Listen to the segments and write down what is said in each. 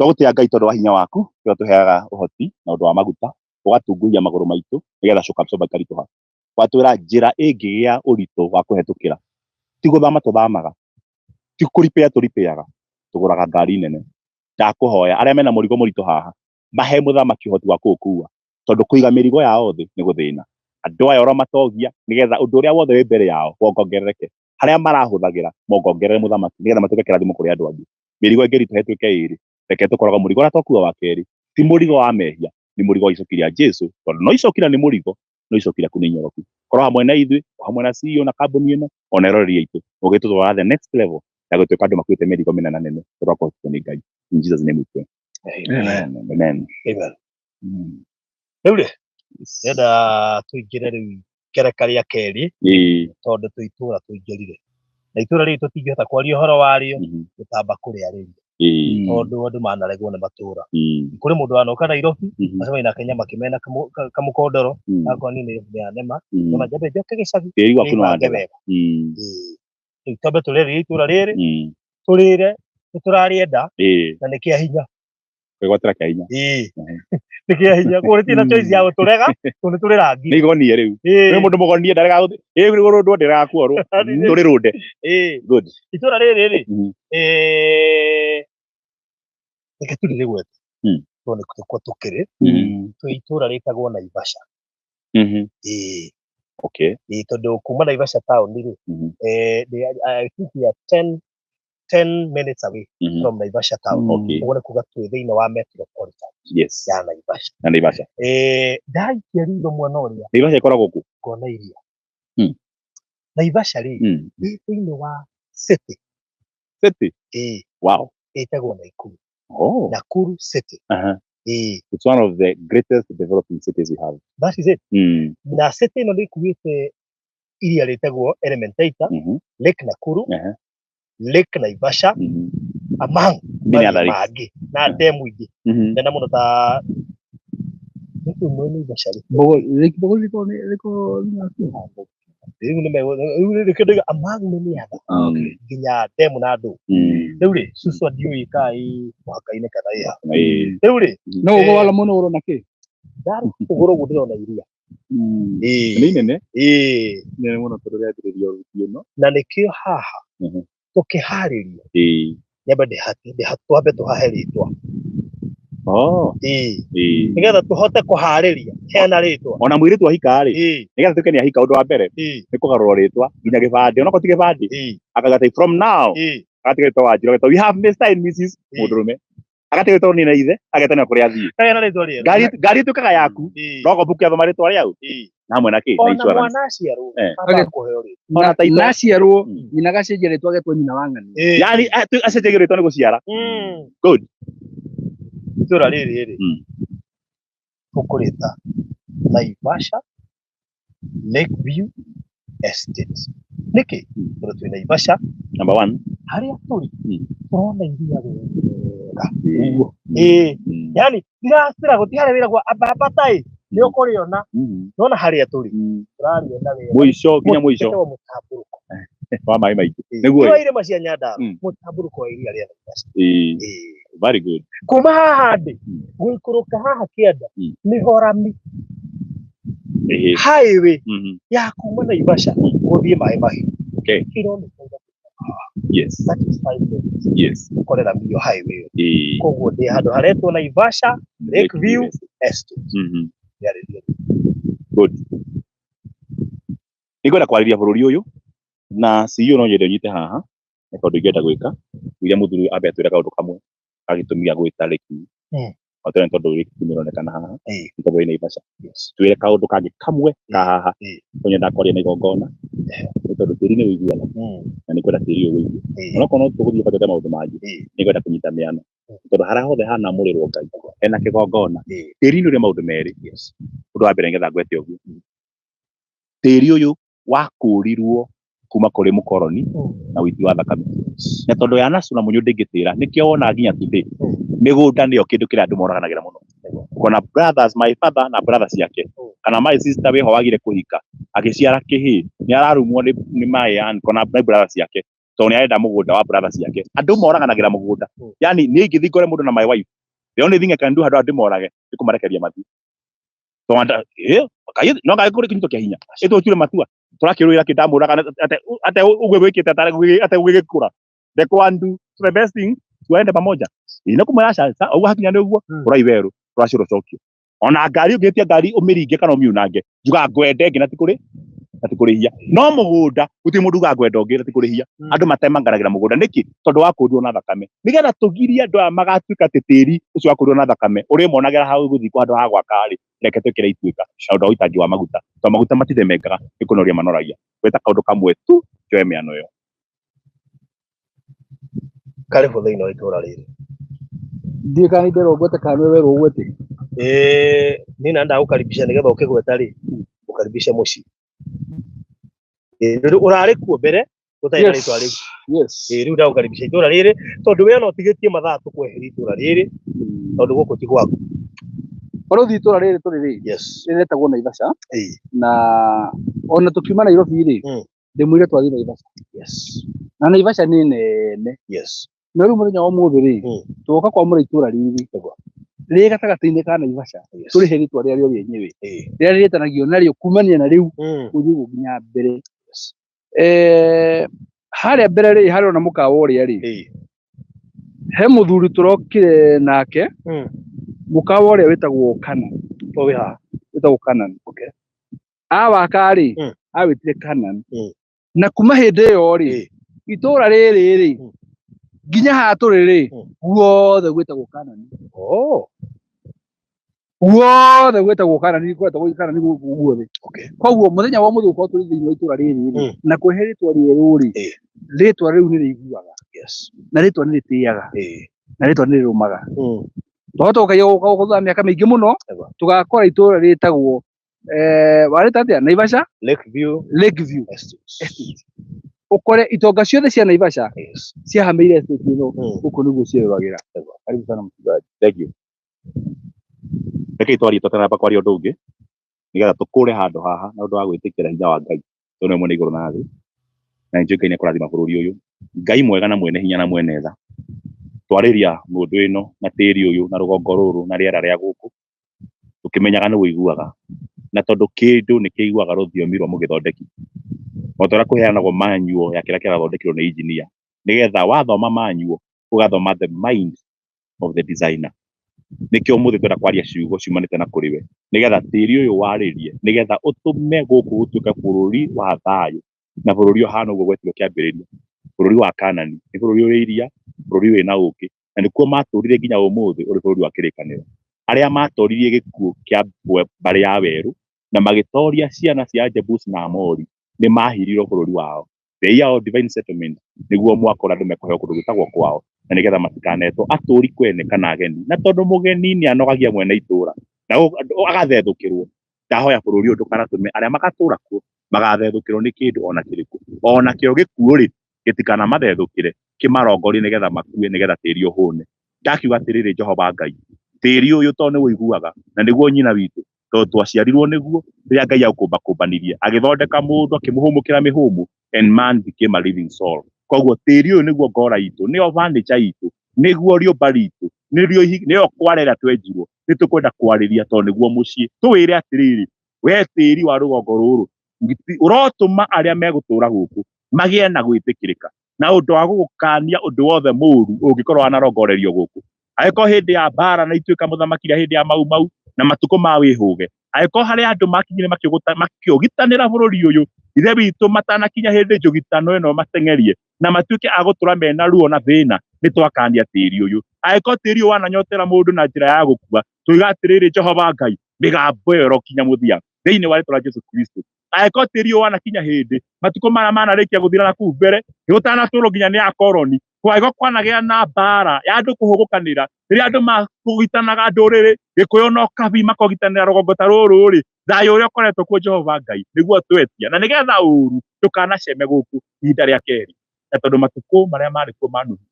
Twagutia Ngai tondu wa hinya waku twa tuheaga uhoti na undu wa maguta ugatunguia maguru maitu nigetha shock absorber ikarituha watwira njira ingigia uritu wa kuhetukira ti guthama tuthamaga ti kuripea turipeaga tuguraga ngari nene ndakuhoya aria mena murigo muritu haha mahe muthamaki uhoti wa gukua tondu kuiga mirigo yao thi ni guthina andu aya oro matogia nigetha undu uria wothe wi mbere yao wongongerereke haria marahuthagira mongongerere muthamaki nigetha matuike kirathimo kuri andu angi mirigo ingirituha ituike iri reke tukoroga murigo uria twakua wa keri ti murigo wa mehia ni murigo wa icoki ria Jesu tondu no icokira ni murigo no icokira ku ni nyoroku korwo hamwe na ithui hamwe na CEO na kambuni ino ona eroreri itu ugitutwara the next level ya gutuika andu makuite mirigo minene nene turakohotithio ni Ngai in Jesus name we pray. Amen. Riu enda tuingire riu kereka ria keri tondu tuitura tuingirire na itura ri tutingihota kwaria horo wario tutamba kuria ri tondu andu manaregwo ni matura kuri mundu anoka Nairobi acema ina Kenya makimena kamukondoro akwa nini ya nema ona jabe joke gicagi keri gwaku no andega itobe turere itura riri turire turarienda na nikia hinya kwigwatira kia hinya nikia hinya kuri tina choice ya guturega tuni turirangi ni gonie riu ni mundu mugonie ndarega riu ndo ndiraga kuorwo turi runde good itura riri eke turire gwete tone kwa tukire itura ritagwo Naivasha okay tondu kuma Naivasha town ri I think we are 10 minutes away from Naivasha town ubone kuga twi thiini wa metropolitan yes ya Naivasha na Naivasha ndaikia rindo mwana uria Naivasha ikoragwo ku kona iria Naivasha ri ni thiini wa city wow itagwo Nakuru Nakuru city it's one of the greatest developing cities we have. That is it. Na city ino ndikuite iria ritagwo Elementaita Lake Nakuru Lake Naivasha among magi na demu ingi ndenda muno ta niku mwene bashari bogo liko riu ni kindu among many other ginya demu na andu riu ri susu ndiui kai mwaka-ini kana ya riu ri no ugo wala muno urona ki daru ugoro gudirona iria ni nene ni muno turethererio no na nikio haha tukihariria nyamba twambe tuhahe ritwa nigetha tuhote kuhariria hena ritwa ona mwiritu ahika ri nigetha tuke ni ahika undu wa mbere ni kugarura ritwa nginya gibandi ona ko ti gibandi akagata from now agatigitwo Wanjiru we have Mr and Mrs Mudurume agatigitwo ni na ithe agetana kuri athii hena ritwa ri ngari tukaga yaku no buku athoma ritwa riau na hamwe na ki na insurance ona mwanaciarwo agakuheo ritwa ona taito naciarwo nyina gacenjia ritwa getwo nyina wang'ani yani acenjia ritwa ni guciara good itura riri tukurita Naivasha Lakeview Estate niki turi twi Naivasha number 1 haria turi turona iria wega yani ndirasira gutiare wira gwa ababatai ni ukuriona nona haria turi turariona wega mwisho kinya mwisho mutaburuko wa mai maiki niguo ni irima cia Nyandarua mutaburuko wa iria ria Naivasha very good kuma haha ndi guikuruka haha kienda ni horami highway ya kuma Naivasha guthie Mai Mahiu kilomita yes that is 5 minutes yes korera mbio highway koguo ndi handu haretwo Naivasha Lakeview Estate good nigwenda kwariria bururi uyu na CEO no nyende nyite haha ni tondu ingenda gwika iria muthuri ambe atwira kaundu kamwe agitumia gwita Lakeview atwira tondu gikimeronekana haha tondu ina Naivasha twire kaundu kangi kamwe ka haha nyenda kwaria na igongona tondu tiri ni wiguana na ni kwenda tiri uyu no kono tuguthie patete maundu mangi ni kwenda kunyita miano tondu hara hothe hana murirwo Ngai ena kigongona tiri ni uri maundu meri undu wa mbere ngetha ngwete uguo tiri uyu wakurirwo kuma kuri mukoroni na witi wa thakame na tondu ya nasu na munyu ndingitira nikio wona nginya today migunda niyo kindu kira andu moraganagira muno kona brothers my father na brothers yake kana my sister we ho wagire kuhika agiciara kihi ni ararumwo ni my aunt kona brothers yake tondũ nĩarenda mũgũnda wa brother ciake. Andũ moraganagĩra mũgũnda. Yani niĩ ingĩthiĩ ngore mũndũ na my wife, the only thing I can do handũ ndĩmorage nĩ kũmarekeria mathiĩ. Tondũ no gagĩkũrĩ kĩnyito kĩa hinya. Ĩtũ tuire matua. Tũrakĩrũĩra kĩndamũraga ate ũgwe gwĩkĩte ate ũgĩgĩkũra. The kwandu the best thing tuende pamoja. Ina kumaya sasa au hakinya nĩguo ũraiwerũ tũracũrwo cokio. Ona ngari ũngĩtia ngari ũmĩringe kana ũmiunange. Juga ngwende ngĩ na tikũrĩhia. No mũgũnda gũtirĩ mũndũ ngwenda ũngĩ na tikũrĩhia. Andũ matemangaragĩra mũgũnda nĩkĩ? Tondũ wa kũndwo na thakame. Nĩgetha tũgirie andũ aya magatuĩka tĩri ũcio wa kũndwo na thakame. Ũrĩmonagĩra hau gũthiĩ kwa andũ ha gwaka rĩ, reke tũkĩre ituĩka. Na ũndũ wa ũitangi wa maguta. Tondũ maguta matithemengaga nĩ kũnoria manoragia. Gwĩta kaũndũ kamwe tu njoe mĩano ĩyo. Karibu thĩinĩ wa itũũra rĩrĩ. Ndiĩ kana nderwo gweta kana wewe ũgwete. Niĩ na ndagukaribisha nĩgetha ũkĩgweta rĩ, ũkaribishe mũciĩ. Ũrarĩ kuo mbere gũtarĩ na rĩtwa rĩu. Yes. Rĩu ndagukaribisha itũũra rĩrĩ tondũ we no ũtigĩtie mathaa tũkweheria itũũra rĩrĩ tondũ gũkũ ti gwaku. Bado itũũra rĩrĩ tũrĩ rĩ. Yes. Rĩretagwo Naivasha. Na ona tũkiuma Nairobi rĩ, ndĩmwĩre twathiĩ Naivasha. Yes. Na Naivasha nĩ nene. Yes. Na rĩu mũthenya wa ũmũthĩ rĩ, tũgoka kwamũra itũũra rĩrĩ. Rĩ gatagatĩ-inĩ ka Naivasha. Tũrĩhe rĩtwa rĩarĩo rĩenyewe. Rĩrĩa rĩtanagio narĩo kumania na rĩu gũthiĩ nginya mbere. Harĩa mbere rĩ, harĩ ona mũkawa ũrĩa rĩ. He mũthuri tũrokire nake. Mũkawa ũrĩa wĩtagwo Canaan. Wĩtagwo Canaan. Awaka rĩ, awĩtire Canaan. Na kuma hĩndĩ ĩyo rĩ, itũũra rĩrĩ rĩ, nginya haha tũrĩ rĩ, guothe gwĩtagwo Canaan. Guothe gwĩtagwo Canaan, gwĩtagwo Canaan guothe. Koguo mũthenya wa ũmũthĩ ũkorwo tũrĩ thĩinĩ wa itũũra rĩrĩ na kwehe rĩtwa rĩerũ rĩ, rĩtwa rĩu nĩ rĩiguaga. Na rĩtwa nĩ rĩtĩaga. Na rĩtwa nĩ rĩrũmaga. Twahota gũthamia mĩaka mĩingĩ mũno, tũgakora itũũra rĩtagwo warĩta atĩa? Naivasha? Lakeview. Ukore itonga ciothe cia Naivasha ciahamĩire estate ĩno gũkũ nĩguo ciĩroragĩra. Karibu sana mchungaji. Thank you. Reke itwarie tũtaramba kwaria ũndũ ũngĩ nĩgetha tũkũre handũ haha na ũndũ wa gwĩtĩkĩra hinya wa Ngai. Tondũ nĩ mwene igũrũ na thĩ. Na nĩnjũĩ Ngai nĩ ekũrathima bũrũri ũyũ. Ngai mwega na mwene hinya na mwene tha. Twarĩria mũndũ ĩno na tĩri ũyũ na rũgongo rũrũ na rĩera rĩa gũkũ. Tũkĩmenyaga nĩ wĩiguaga. Na tondũ kĩndũ nĩ kĩiguaga rũthiomi rwa mũgĩthondeki. Mũtara kũheanagwo manual ya kĩrĩa kĩrathondekirwo nĩ engineer. Nĩgetha wathoma manual ũgathoma the mind of the designer. Nĩkĩo mũthĩ twenda kwaria ciugo ciumanĩte na kũrĩ we. Nĩgetha tĩri ũyũ warĩrie, nĩgetha ũtũme gũkũ gũtuĩke bũrũri wa thayũ. Na bũrũri ũhana ũguo gwetirwo kĩambĩrĩria. Bũrũri wa Canaan nĩ bũrũri ũrĩ iria, bũrũri wĩna ũũkĩ. Na nĩkuo matũrire nginya ũmũthĩ ũrĩ bũrũri wa kĩrĩkanĩro. Arĩa matoririe gĩkuũ kĩa mbarĩ ya werũ na magĩtoria ciana cia Jebusi na Amori nĩ mahirirwo bũrũri wao. The year of divine settlement nĩguo mwakora andũ mekũheo kũndũ gwĩtagwo kwao. Na nĩgetha matikanetwo atũri kwene kana ageni. Na tondũ mũgeni nĩ anogagia mwene itũũra na agathethũkĩrwo. Ndahoya bũrũri ũyũ ndũkanatũme arĩa magatũũra kuo magathethũkĩrwo nĩ kĩndũ ona kĩrĩkũ. Ona kĩo gĩkuũ rĩ, gĩtikana mathethũkĩre kĩmarongori nĩgetha makue nĩgetha tĩri ũhũne. Ndakiuga atĩrĩrĩ Jehova Ngai, tĩri ũyũ tondũ nĩ wĩiguaga na nĩguo nyina witũ. Tondũ twaciarirwo nĩguo rĩrĩa Ngai agũkũmbakũmbanirie agĩthondeka mũndũ akĩmũhũmũkĩra mĩhũmũ and man became a living soul. Koguo tĩri ũyũ nĩguo ngora itũ, nĩyo furniture itũ, nĩguo rĩũmba ritũ, nĩyo kware ĩrĩa twenjirwo. Nĩ tũkwenda kwarĩria tondũ nĩguo mũciĩ. Tũwĩre atĩrĩrĩ, we tĩri wa rũgongo rũrũ ũrotũma arĩa megũtũũra gũkũ magĩe na gwĩtĩkĩrĩka na ũndũ wa gũgũkania ũndũ wothe mũũru ũngĩkorwo wanarongorerio gũkũ. Angĩkorwo hĩndĩ ya mbara na ituĩka mũthamaki hĩndĩ ya mau na matukũ ma wĩhũge. Angĩkorwo harĩ andũ makinyire makĩũgitanĩra bũrũri ũyũ, ithe witũ matanakinya hĩndĩ njũgitano ĩno mateng'erie na matuĩke a gũtũra mena ruo na thĩna, nĩ twakania tĩri ũyũ. Angĩkorwo tĩri ũyũ wananyotera mũndũ na njĩra ya gũkua, tuiga atĩrĩrĩ Jehova Ngai, mĩgambo ĩyo ĩrokinya mũthia thĩinĩ wa rĩĩtwa rĩa Jesũ Kristo. Angĩkorwo tĩri ũyũ wanakinya hĩndĩ matukũ maya manarĩkia gũthira na kũu mbere, gũtanatũrwo nginya nĩ akoroni, kwagĩrĩirwo kwanagĩa na mbara ya andũ kũhũgũkanĩra rĩrĩa andũ makũgitanaga ndũrĩrĩ Gĩkũyũ na Ũkabi makogitanĩra rũgongo ta rũrũ rĩ, thayũ ũrĩa ũkoretwo kuo Jehova Ngai nĩguo twetia na nĩgetha ũru ndũkanaceme gũkũ ihinda rĩa kerĩ. Na tondũ matukũ marĩa marĩ kuo ma Nuhu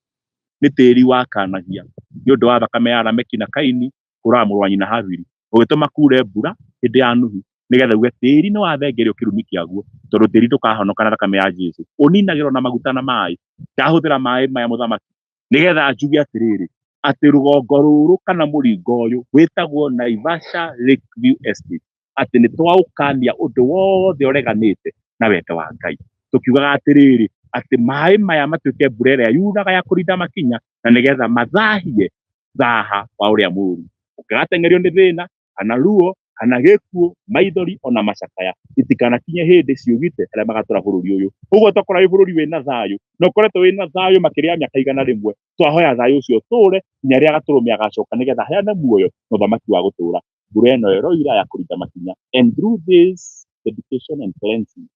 nĩ tĩri wakanagia nĩ ũndũ wa thakame ya Lameki na Kaini kũraga mũrũ wa nyina Habili, ũgĩtũma kure mbura hĩndĩ ya Nuhu, nĩgetha uge tĩri nĩ wathengerio kĩrumi kĩaguo tondũ tĩri ndũkahonoka na thakame ya Jesũ. Ũninagĩrwo na maguta na maaĩ ndahũthĩra maĩ maya mũthamaki nigetha njuge atĩrĩrĩ atĩ rũgongo rũrũ kana mũringo ũyũ wĩtagwo Naivasha Lakeview Estate atĩ nĩ twaũkania ũndũ wothe ũreganĩte na wendo wa Ngai tũkiugaga atĩrĩrĩ atĩ maĩ maya matuĩke mbura ĩrĩa yuraga ya kũrinda makinya na nigetha mathahie thaha wa ũrĩa mũũru ũngĩgatengerio nĩ thĩna kana ruo kana gĩkuũ maithori ona macakaya itikanakinye hĩndĩ ciugite arĩa magatũra bũrũri ũyũ ũguo tũkorwo bũrũri wĩna thayũ na ũkoretwo wĩna thayũ makĩria ya mĩaka igana rĩmwe twahoya thayũ ũcio tũre nginya rĩrĩa Gatũrũme agacoka nigetha heane muoyo na ũthamaki wa gũtũra mbura ĩno ĩroira ya kũrinda makinya. And through this dedication and cleansing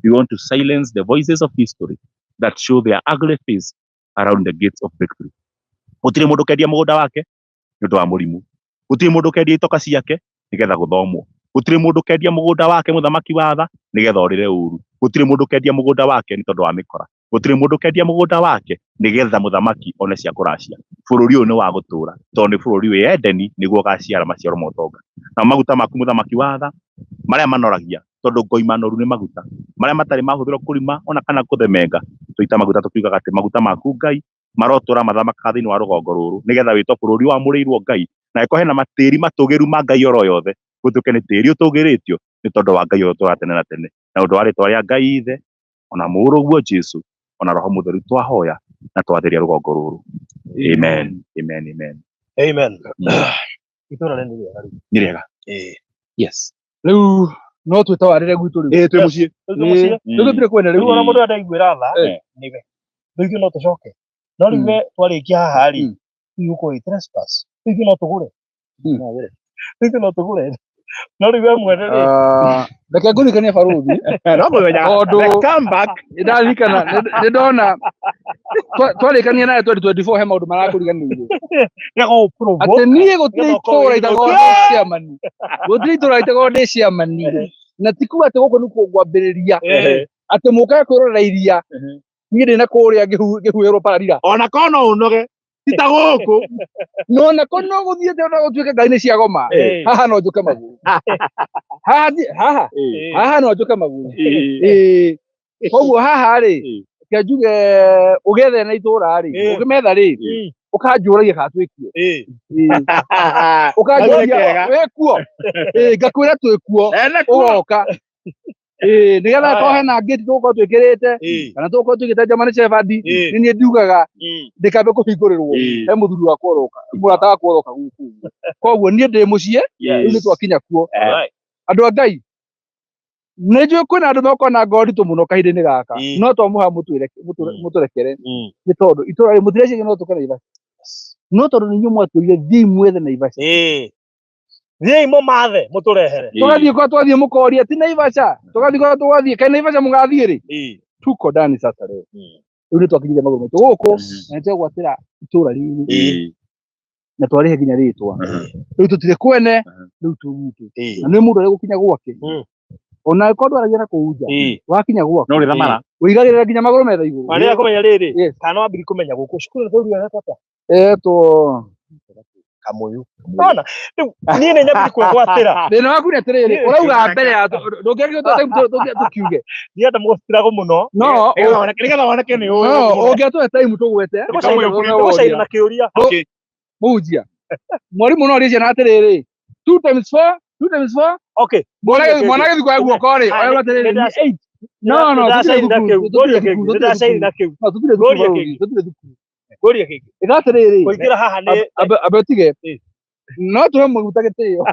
we want to silence the voices of history that show their ugly face around the gates of victory. Gũtirĩ mũndũ kendia mũgũnda wake nĩ ũndũ wa mũrimũ, gũtirĩ mũndũ kendia itoka ciake nigetha gũthomwo, gũtirĩ mũndũ kendia mũgũnda wake mũthamaki wa tha nigetha ũrĩre ũru, gũtirĩ mũndũ kendia mũgũnda wake nĩ tondũ wa mĩkora, gũtirĩ mũndũ kendia mũgũnda wake nigetha mũthamaki one cia kũracia. Bũrũri ũyũ nĩ wa gũtũra tondũ nĩ bũrũri wĩ Edeni nĩguo gaciara maciaro ma ũtonga. Na maguta maku mũthamaki wa tha marĩa manoragia tondũ ngoi manoru nĩ maguta marĩa matarĩ mahũthĩrwo kũrima ona kana kũthemenga tũita maguta tũkiugaga atĩ maguta maku Ngai marotũra mathamaka thĩinĩ wa rũgongo rũrũ nigetha wĩtwo bũrũri wa mũrĩirwo Ngai na ĩko hena matĩri matũgĩru ma Ngai oro yothe gũtuĩke nĩ tĩri ũtũgĩrĩtio nĩ tondũ wa Ngai ũtũra tene na tene na ũndũ wa rĩtwa rĩa Ngai Ithe ona Mũrũguo Jesũ ona Roho Mũtheru twahoya na twatheria rũgongo rũrũ. Amen, amen, amen, amen. Itũra nĩ rĩega. Yes. Rĩu no twĩtawarĩre gwitũ rĩu. Twĩ mũciĩ. Rĩu tũtire kwenda rĩu ona mũndũ araiguĩra tha nĩwe. Rĩu no tũcoke. No rĩu twarĩkia haha rĩ gũkũ trespass. Rĩu no tũgũre. Rĩu no tũgũre. No rĩu mwene rĩ. Reke ngũrikanie baruthi. No mũthenya. Come back. Ndarikana nĩ ndona twarĩkania naye 2024 he maũndũ marakũriganĩirie. Atĩ niĩ gũtirĩ itũra itagwo ndĩciamani. Gũtirĩ itũra itagwo ndĩciamani. Na ti kuga atĩ gũkũ nĩ kwambĩrĩria. Atĩ mũkaga kwĩrorera iria. Niĩ ndĩ na kũrĩa ngĩhuhĩrwo pararira. Ona kono ũnoge. Tita gũkũ. No na kono gũthiĩte ona gũtuĩke ngai-inĩ cia goma. Haha no njũke magũrũ. Haha no njũke magũrũ. Koguo haha rĩ ke njuge ũgethe na itũra rĩ ũkĩmetha rĩ ũkanjũragia kana twĩkuo. Ũkanjũragia wĩkuo. Ngakwĩra twĩkuo ũgoka. Nigetha ko hena ngĩti tũgũkorwo twĩkĩrĩte kana tũgũkorwo twĩkĩte German Shepherd nĩ niĩ ndiugaga ndĩkambe kũhingũrĩrwo he mũthuri wakwa ũroka mũrata wakwa ũroka gũkũ. Koguo niĩ ndĩ mũciĩ rĩu nĩ twakinya kuo. Andũ a Ngai nĩ njũĩ kwĩna andũ moko na ngoritũ mũno kahinda-inĩ gaka no twamũha mũtũrekere nĩ tondũ itũra rĩ mũtireciria no tũke Naivasha no tondũ nĩ inyuĩ mwatwĩrire thiĩ mwethe Naivasha. Thiĩ mũmathe mũtũrehere. Tũgathiĩ kwa twathiĩ mũkoria ti Naivasha. Tũgathiĩ kwa twathiĩ kaĩ Naivasha mũgathiĩ rĩ. Tuko ndani sasa rĩu. Rĩu nĩ twakinyire magũrũ maitũ gũkũ na nĩtwagwatĩra itũra rĩrĩ na twarĩhe nginya rĩtwa. Rĩu tũtirĩ kwene rĩu tũgwitũ. Na nĩ mũndũ arĩ gũkinya gwake. Ona ko ndwaragia na kũunja wakinya gwake. No rĩtha mara. Ũigagĩrĩra nginya magũrũ metha igũrũ. Arĩa kũmenya rĩrĩ kana wambiri kũmenya gũkũ cukuru nĩ tũruga atĩa. Kamuyu. Ona niĩ nĩ nyambiri kwĩgwatĩra. Thĩna waku nĩ atĩrĩrĩ ũrauga mbere ya ndũngĩagĩrwo time tũkiuge. Ndienda mũgũtirago mũno. No nĩgetha woneke nĩ ũyũ. No ũngĩatũhe time tũgwete. Tũgũcaina na kĩũria. Mũhunjia. Mwarimũ no rĩcia na atĩrĩrĩ 2 times 4 2 times 4. Okay. Mwana gĩthiĩ kwa guoko rĩ oya atĩrĩrĩ 8. No tũtirĩ thukuru. Goria kĩngĩ. Ĩgatĩrĩrĩ. Kũingĩra haha nĩ ambe ũtige. No tũhe mũguta gĩtĩo.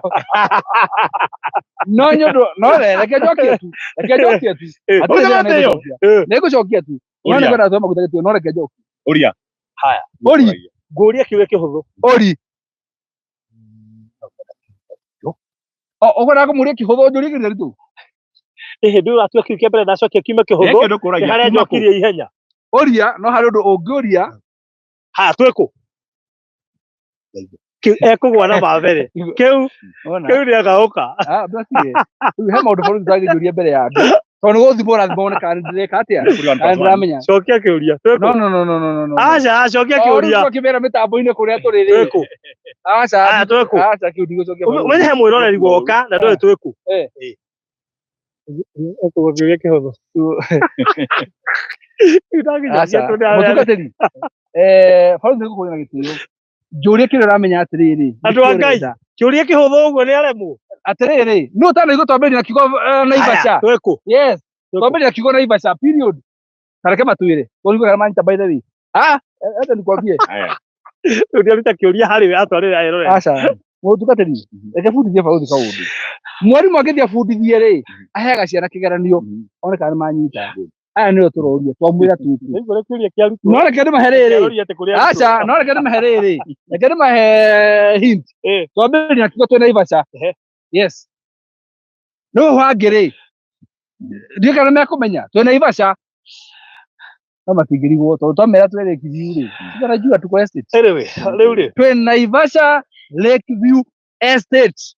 No nyũndũ no reke njokie tu. Reke njokie tu. Nĩngũcokia tu. No nĩ kwenda tũhe mũguta gĩtĩo no reke njokie. Ũria. Haya. Ũri. Goria kiuge kĩhũthũ. Ũri. Ũkwenda kũmũria kĩhũthũ njũrie kĩrĩa tu. Hĩndĩ ĩyo atua kiuge mbere na acokia kiume kĩhũthũ. Harĩa njokirie ihenya. Ũria no harĩ ũndũ ũngĩũria. Ha twĩkũ. Ekũgwa na mambere. Kĩu nĩ agaũka. Ndakire. Rĩu he maũndũ bũrũri tũtangĩũria mbere ya andũ. Tondũ gũthimwo rathimwo nĩ kana ndĩreka atĩa. Ndĩramenya. Cokia kĩũria. No. Aca cokia kĩũria. Twakĩmera mĩtambo-inĩ kũrĩa tũrĩ rĩ. Twĩkũ. Aca twĩkũ. Aca kĩu ndigũcokia. Ũmenye he mwĩroreri woka na ndũĩ twĩkũ. Ekũgwa kiuge kĩhũthũ. mutungatiri bauthi gukorwo na gitio njuria kile ramenya atiriri andu angai kiuria kihuthu uguo ni aremwo atiriri no utana igo twambiri na kigo Naivasha yes twambiri na kigo Naivasha period kareke matwire turigo kana manyita by the way hata nikwambie ndio nitakiuria hari we atwarira erore acha mutungatiri eke fundithie bauthi kaundu mwarimu agithia fundithie ri aheaga ciana kigeranio one kana manyita aya nio turoria twamwira tuti nigore kiuria kia ruto no reke maherere acha no reke maherere reke mahe hint twambiri na kigo twa Naivasha yes no wangiri ndio kana mekumenya twa Naivasha kama tigirigo twamera twere kiviri tunajua tuko estate anyway riu twa Naivasha Lakeview Estate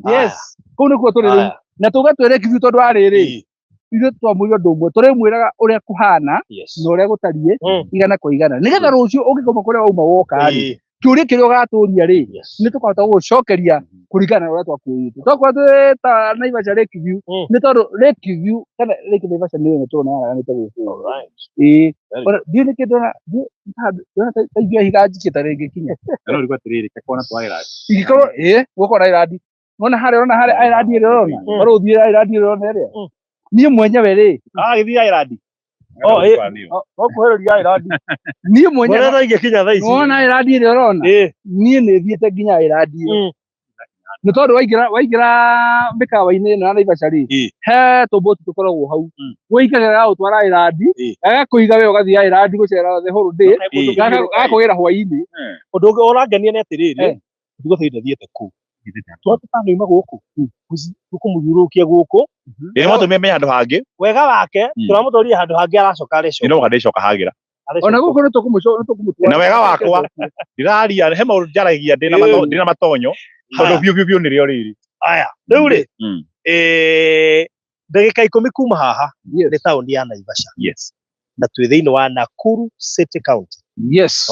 yes kuno kwa tore na tugatwere kivyu tondu ariri ithu twamwira ndumwe turi mwiraga uria kuhana na uria gutarie igana kwa igana nigetha rucio ungikoma kuria wauma woka ri kiuria kiria ugaturia ri ni tukahota gucokeria kurigana na uria twakwirite twakorwo ta Naivasha Lakeview ni tondu Lakeview kana Lake Naivasha ni yo turona ni tagu dio ni kidona dio taigua higaji kitaringi kinya no ulikuwa tiriri kakona twaira igikorwo gukora iradi ona hari iradi rona baro thira iradi rona ri ni mwenyewe ri githia iradi kuhereria iradi ni mwenyewe bora inge kinya thaa ici ona iradi rona ni thiete nginya iradi ni tondu waigira mikawa-ini na Naivasha ri he tuboti tukoragwo hau wiikaga utwara iradi agakuiga we ugathia iradi gucera the whole day agakugira hwaini undu ungi urangenia ni atiriri ndigo thinde thiete ku twatutanoima guku tukumuthurũkia guku ni matumeme handu hangi wega wake turamuthoria handu hangi aracoka areco no gandecoka hagira ona guku ni tukumutwara na wega wakwa ndiraria he maundu njaragia ndina matonyo tondu biu nirio riri aya riu ri ndagika 10 kuma haha ni tauni ya Naivasha na twi thiini wa Nakuru City County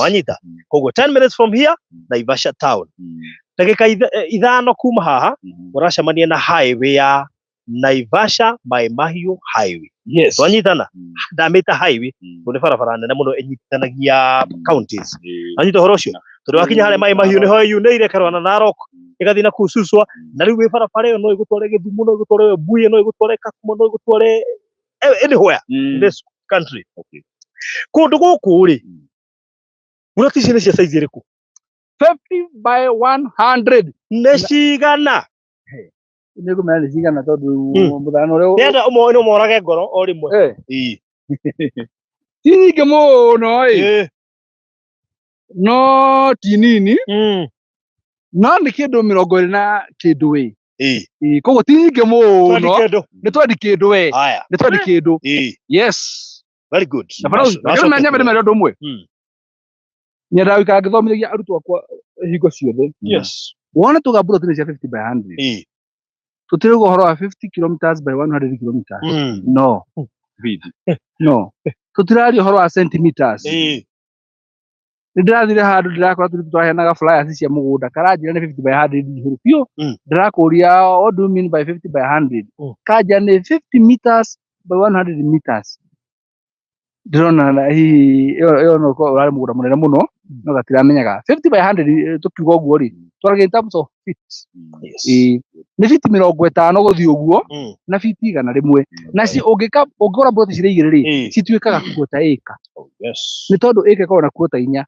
wanyita koguo 10 minutes from here Naivasha town ndagika 5 kuma haha uracemania na highway ya Naivasha Mai Mahiu highway wanyitana ndamita highway ni barabara nene muno inyitanagia counties wanyita horo cio tondu wakinya hare Mai Mahiu niho yuneire karwana na Narok igathi na kususwa na riu wi barabara no igutware Githumu no igutware Buye no igutware Kakumo no igutware anywhere in this country kundu guku ri uratici ni cia size iriku 50 by 100 ne cigana ni kumenya ni cigana tondu muthano rio nenda umwe morage ngoro o rimwe ti nyingi muno no ti nini no ni kindu 20 na kindu koguo ti nyingi muno ni twendi kindu ni twendi kindu yes very good na bado menya mere ndu umwe nyenda wikara ngithomithagia arutwo akwa hingo ciothe wona tugambura tuni cia 50 by 100 tutirigo horo wa 50 kilometers by 100 kilometers no tutirario horo wa centimeters ndirathire handu ndirakora twaheanaga flyers cia mugunda karanjira ni 50 by 100 ihuru pio ndirakuria what do you mean by 50 by 100 kanja ni 50 meters by 100 meters ndrona na iyo no ko urari mugunda munene muno no gatiramenyaga 50 by 100 tukiuga uguo ri twarage in terms of feet ni feet 50 guthi uguo na feet 100 na ci ungikora mboti cire igire ri cituikaga kuota eka ni tondu eka ko na kuota 4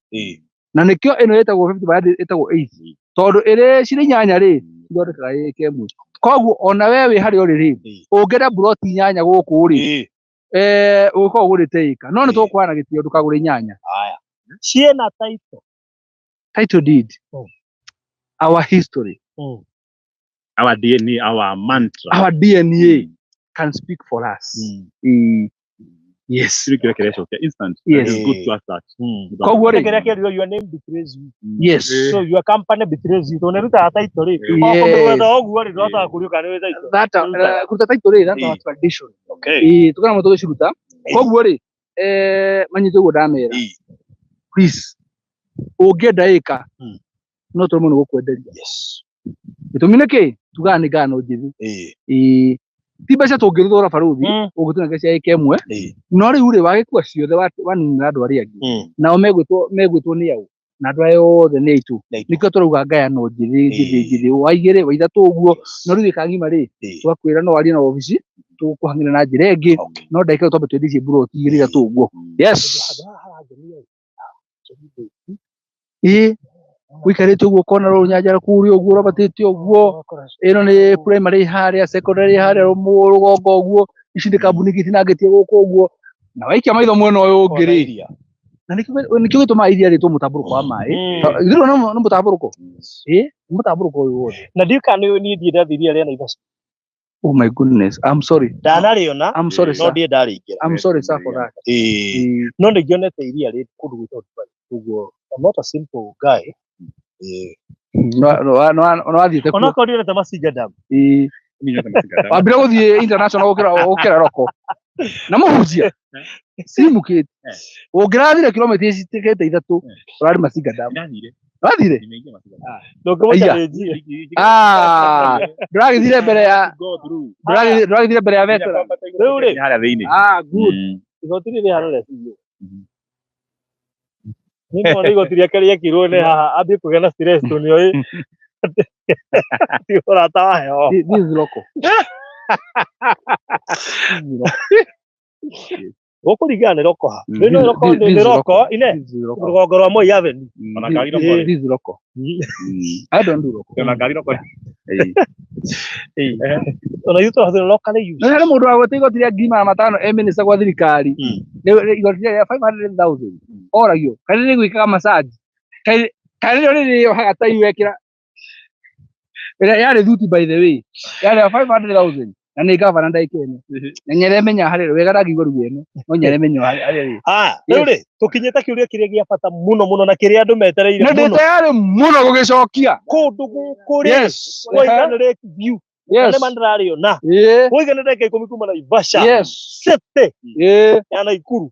na nikio ino yetagwo 50 by 100 etagwo 8 tondu ire cire 8 ri ndorekaga eka imwe koguo ona wewe hari ori ri ungera broti 8 guku ri uko ugurite eka no ni tukwana gitio ndukagure 8 aya ciena title deed our history our DNA our mantra our DNA can speak for us yes instant it's good to us that your name betrays you yes so your company betrays you don't ruta title ri okomwetha oguo ri ndota kuriuka ni wetha that kuruta title ri that our tradition tukana muto giciruta koguo ri manyite uguo ndamera please ungenda eka no tumuno gukwenderia gitumi niki tugani ngano njithi Tiba tũngĩrũthora baruthi ũgũtuna gĩcia ĩkemwe no rĩu rĩ wagĩkua ciothe wanina andũ arĩa angĩ nao megwĩtwo nĩ au na andũ aya othe nĩ aitũ nĩkĩo tũrauga ngayano njĩthĩ wa igĩrĩ wa ithatũ ũguo no rĩu gĩkang'ima rĩ twakwĩra no warie na obici tũkũhang'ĩra na njĩra ĩngĩ no ndagĩka twambe twendithie mburoti igĩrĩ ithatũ ũguo wikarĩte ũguo kona rũnyanjara kũrĩa ũguo ũrabatĩte ũguo ĩno nĩ primary harĩa secondary harĩa rũgongo ũguo ici nĩ kambuni itinangĩtie gũkũ ũguo na waikia maitho mwena ũyũ ũngĩ rĩ na nĩkĩo gĩtũmaga iria rĩtwo mũtambũrũko wa maĩ githĩrwo nĩ mũtambũrũko nĩ mũtambũrũko ũyũ wothe na ndiũka niĩ ndiĩ iria rĩa Naivasha. Oh my goodness, I'm sorry. Ndanarĩona I'm sorry sir. No ndiĩ ndarĩingĩra. I'm sorry sir for that. No nĩngĩonete iria rĩ kũndũ gwĩtwo Dubai ũguo I'm not a simple guy. No wathiĩte kuo. Ona korwo nĩonete Masinga Dam. Wambire gũthiĩ international gũkĩra roko na mũhunjia simukĩte ũngĩrathire kilomita itikĩte ithatũ ũrarĩ Masinga Dam. Wathire ndũragĩthire mbere ya veteran rĩu rĩ harĩa thĩinĩ good igoti rĩrĩ harĩa biũ nĩmo igoti rĩake rĩekirwo nĩ haha ambie kũgĩa na stress tũnĩoĩ ũrata wa heho this is local gũkũringana nĩ roko ha nĩ roko ine rũgongo rwa Moi Avenue ona ngari roko this is local I don't do local ona ngari roko ona yuto hathira locally use na nĩ mũndũ wagwĩte igoti rĩa 500 minister gwa thirikari igoti rĩa 500,000 oragio kana nĩ gwĩkaga massage kana nĩ haga tai wekĩra yarĩ thuti by the way yarĩ 500,000 na nĩ gavana ndaikene na Nyeremenya harĩ wega ndangĩigua rugeno no Nyeremenya harĩ rĩu rĩ tũkinyĩte kĩũria kĩrĩa gĩa bata mũno na kĩrĩa andũ metereire mũno na ndĩtayarĩ mũno gũgĩcokia kũndũ gũkũ rĩ Woigana Lake View nĩ mandarĩona Woigana Lake 10 kuma Naivasha city ya Naikuru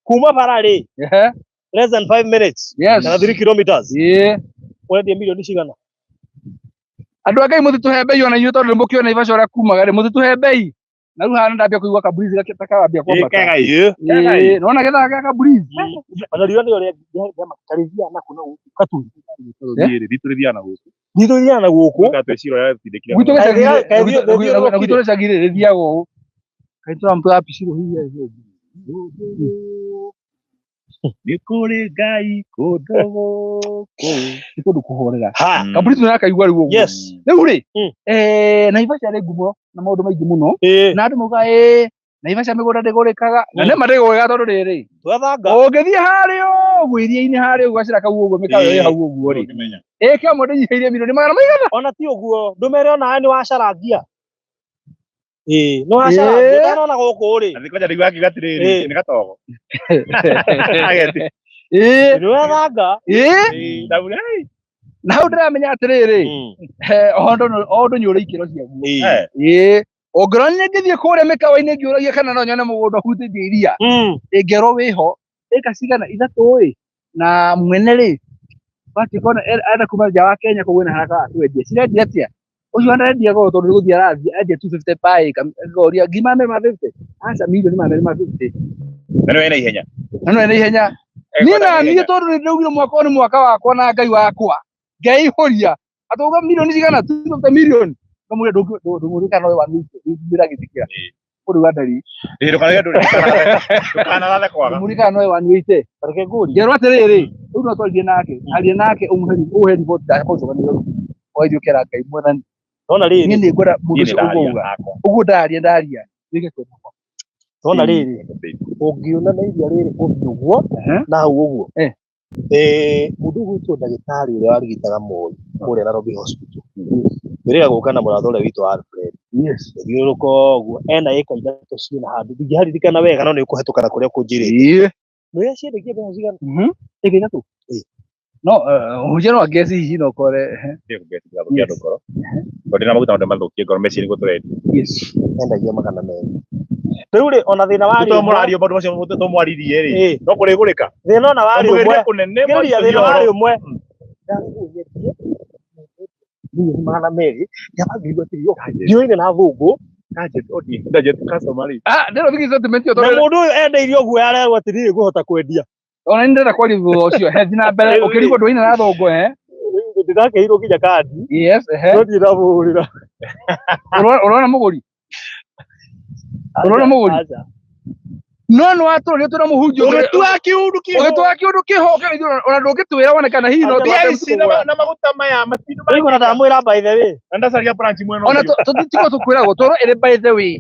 kuma bara rĩ less than 5 minutes na 3 kilometers wendia milioni cigana andũ a Ngai mũthitũhe mbei ona inyuĩ tondũ mũkĩona Naivasha ũrĩa kumaga rĩ mũthitũhe mbei na rĩu haha ndambia kũigua kaburizi gakambia kwambata nona getha gaka kaburizi ona rioni ũrĩa ngĩamakarithia na kuna katuni nitũthiaga na gũkũ gwitũ gĩcagi rĩthiaga ũũ kaĩ tũramũtũra piciro hihi nĩ kũrĩ Ngai kũndũ gũkũ nĩ kũndũ kũhorera kaburizi nakaigua rĩu ũguo rĩu rĩ Naivasha rĩ ngumo na maũndũ maingĩ mũno na andũ mauga Naivasha mĩgũnda ndĩgũrĩkaga na nĩ ma ndĩgũrĩkaga tondũ rĩrĩ ũngĩthiĩ harĩa ũguo iria-inĩ harĩa ũguo gacĩra kau ũguo mĩkawa ĩ hau ũguo rĩ kĩamwe ndĩnyihĩirie milioni 200 ona ti ũguo ndũmere ona nĩ wacarangia no wacarangia ndanona gũkũ rĩ athikwanja ndĩgua akigatirĩrĩ nĩ gatogo nĩ wethanga na hau ndĩramenya atĩrĩrĩ o ũndũ nĩ ũrĩ ikĩro ciaguo ũngĩrora ngĩthiĩ kũrĩa mĩkawa-inĩ ngĩũragia kana no nyone mũgũnda ũhutĩtie iria ĩngĩrwo wĩho ĩka cigana ithatũ na mwene rĩ watikona enda kuma nja wa Kenya kũguo na haraka atwendia cirendia atĩa ũcio andarendia goro tondũ nĩ gũthiĩ arathiĩ endia 250 pa ĩka ngoria ngima 250 aca milioni 250 na nĩ wena ihenya niĩ tondũ nĩ ndaugire mwaka nĩ mwaka wakwa na Ngai wakwa ngeihũria atauga milioni cigana 250 milioni kamũria ndũmũrĩkana ũyũ wanĩte ndĩra gĩthikĩra kũrĩ wandari ndũkanathathe kwaga ndũmũrĩkana ũyũ wanĩte reke ngũri ngerwo atĩrĩrĩ rĩu no twarithie nake aria nake ũhe riboti ndakũcokanĩrĩra waithio kera Ngai mwathani tona rĩrĩ niĩ nĩ ngwenda mũndũ ũcio ũguo ndaria rĩge kwenda tona rĩrĩ ũngiona na iria rĩrĩ ũguo na hau ũguo mũndũ gwitũ ndagĩtarĩ ũrĩa warigitaga Moi kũrĩa Nairobi hospital rĩrĩa gũka na mũratho ũrĩa witũ Alfred thiũrũka ũguo ena ĩka ithatũ ciĩna handũ ndingĩharirikana wega no nĩ ũkũhetũkana kũrĩa kũnjĩrĩte nĩ yaciendekia mbeca cigana ĩka ithatũ no hujia no ngesi hihi no kore ndio ngoro tondũ na maguta ndo mathũkie ngoro meci nĩguo tũrendia endagia magana merĩ rĩu rĩ ona thĩna wa rĩo mũrario maũndũ macio tũmwaririe rĩ no kũrĩgũrĩka thĩna ona wa rĩo kũnene thĩna wa rĩo million magana merĩ yabangĩirwo tirio ndio-inĩ na thũngũ budget customer ndĩro thigi sentiment yo na mũndũ ũyũ endeirio ũguo yarego atĩ kũhota kwendia ona ndĩrenda kwaria thutha ũcio hethi na mbere ũkĩrigwo ndũine na thũngũ ndĩrakeirwo kinya kandi yes no ndĩramũhũrĩra ũrona mũgũri no watũrĩo tũra mũhunjio ũgĩtua kĩũndũ kĩho ona ndũngĩtwĩra wone kana hihi no na maguta maya matindu maigũra ndamwĩra by the way ndacaria branch mwena ona tũtitiko tũkwĩragwo tũrwo ĩrĩ by the way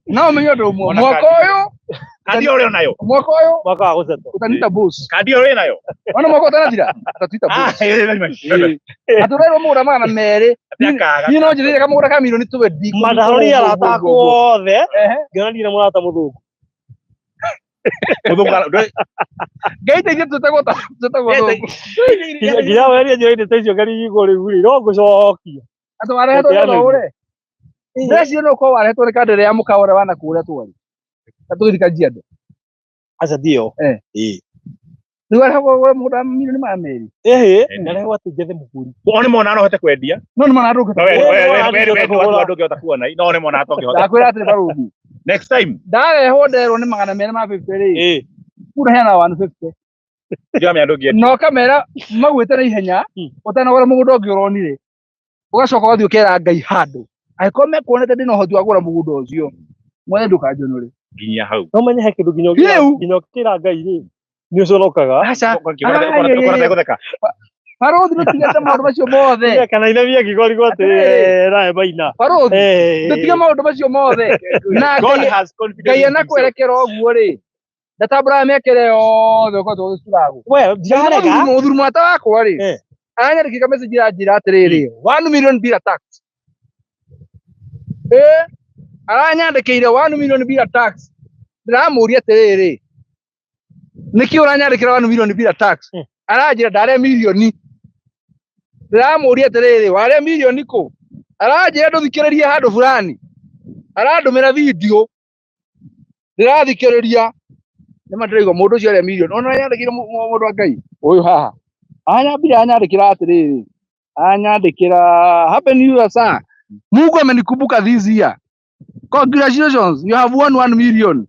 no ũmenye ũndũ ũmwe mwaka ũyũ kandi ũrĩa nayo mwaka ũyũ mwaka wa gũcetwo ũtanita boss kandi ũrĩa nayo ona mwaka ũtanathira atatuita boss atũrerwo mũgũra magana merĩ niĩ no njĩrĩire kamũgũra ka milioni 20 mandarori aratakwo othe ngĩonania na mũrata mũthũngũ ngeiteithie tũtegwo nginya weria njoine ta icio ngari igũrũ rĩu no ngũcokia atĩ warehetwo nĩ ũre ndĩreciria no ũkorwo warehetwo nĩ kandi ĩrĩa ya mũkawa ũrĩa wanakũrĩa twarĩ atũgĩthika Kajiado aca ndio rĩu arehagwo mũgũra milioni magana merĩ ndarehwo atĩ njethe mũgũri one mona anohete kwendia no nĩ mona ndũngĩhota kuona no one mona atongĩhota ndakwĩra atĩ barũthi next time ndarehwo nderwo nĩ magana merĩ ma 50 rĩ ũreheana 150 no kamera magwĩte na ihenya ũtanagũra mũgũnda ũngĩ ũronire ũgacoka ũgathiĩ ũkera Ngai handũ angĩkorwo mekuonete ndĩna ũhoti wa kũgũra mũgũnda ũcio mwene ndũkanjonore nginya hau no menye he kĩndũ nginya ũkĩra Ngai rĩ nĩ ũconokaga gũtheka barũthi ndũtigate maũndũ macio mothe kana inamia kĩgorigwo atĩ nawe maina barũthi ndũtige maũndũ macio mothe na Ngai anakwerekera ũguo rĩ ndatambũraga mĩekere yothe ũkorwo tũgĩcuragwo mũthuri mwata wakwa rĩ aranyandĩkĩra message iranjĩra atĩrĩrĩ 1 million bila tax aranyandĩkĩire 1 million bila tax ndĩramũria atĩrĩrĩ nĩkĩ ũranyandĩkĩra 1 million bila tax aranjĩra ndarĩa milioni ndĩramũria atĩrĩrĩ warĩa milioni kũ aranjĩra ndũthikĩrĩrie handũ fulani arandũmĩra video ndĩrathikĩrĩria nĩma ndĩraigua mũndũ ũcio arĩa milioni ona anyandĩkĩire mũndũ wa Ngai ũyũ haha anyambire anyandĩkĩra atĩrĩrĩ anyandĩkĩra happy new year sir Mungu amenikumbuka this year congratulations you have won 1 million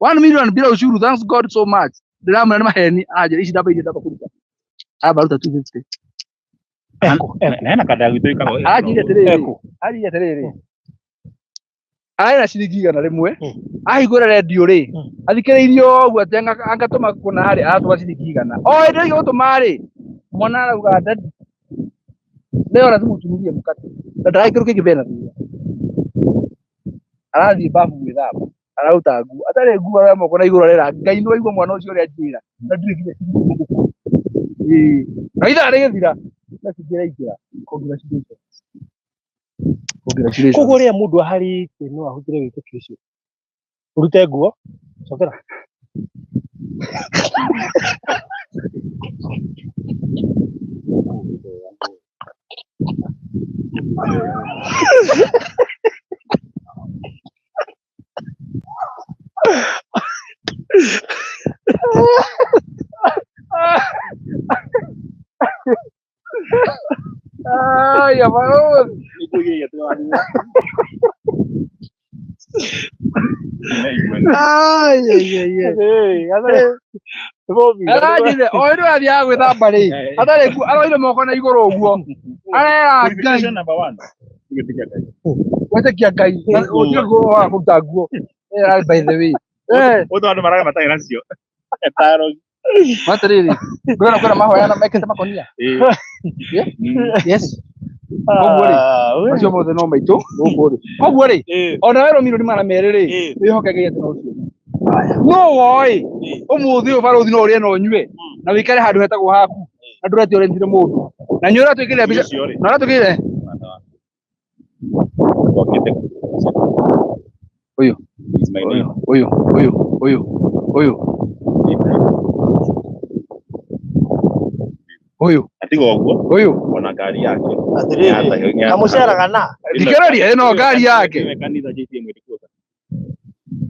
1 million bila ushuru thanks God so much ndĩramwĩra nĩ maheni anjĩra ici ndamba iria ndamba kũruta baruta 250 na kada gwitũ ikagwo anjĩra atĩrĩrĩ arĩ na ciringi 100 rĩmwe ahingũra redio rĩ athikĩrĩirio ũguo atĩ angatũma kuna harĩ aratũma ciringi 100 o hĩndĩ ĩyo gũtũma rĩ mwana arauga ndadi leo lazima utumilie mkate ndaraikĩrũka kĩbena thutha arathiĩ babu gwĩthamba arauta nguo atarĩ nguo ya moko na igũrũ rĩra Ngai nĩ waigua mwana ũcio ũrĩa njĩra na ndirĩ nginya na ithaa rĩgĩthira na cingĩraingĩra congratulations koguo rĩrĩa mũndũ aharĩte no ahũthĩre wĩtĩkio ũcio ũrute nguo cokera ay amor arajire oiro athia gwĩthamba rĩ atarĩ aroire moko na igũrũ ũguo arera Ngai number 1 wĩtĩkia Ngai ũthiĩ wa kũruta nguo by the way ũtondũ maraga matarĩ nacio etaro matarĩ kwĩna mahoya na mekĩte makonia yes macio mothe no maitũ koguo rĩ ona werwo milioni magana merĩ rĩ wĩhoke Ngai atĩ no ũcio no woĩ ũmũthĩ ũyũ barũthi no ũrĩe na ũnyue na wĩikare handũ hetagwo haku na ndũrete ũrethire mũndũ na nĩ ũratwĩkĩrĩra mbica na ũratwĩkĩrĩra ũyũ atigo ũguo ona ngari yake atĩrĩrĩ kamũceraga na thikĩrĩria ĩno ngari yake kanitha JTM ĩrĩkuo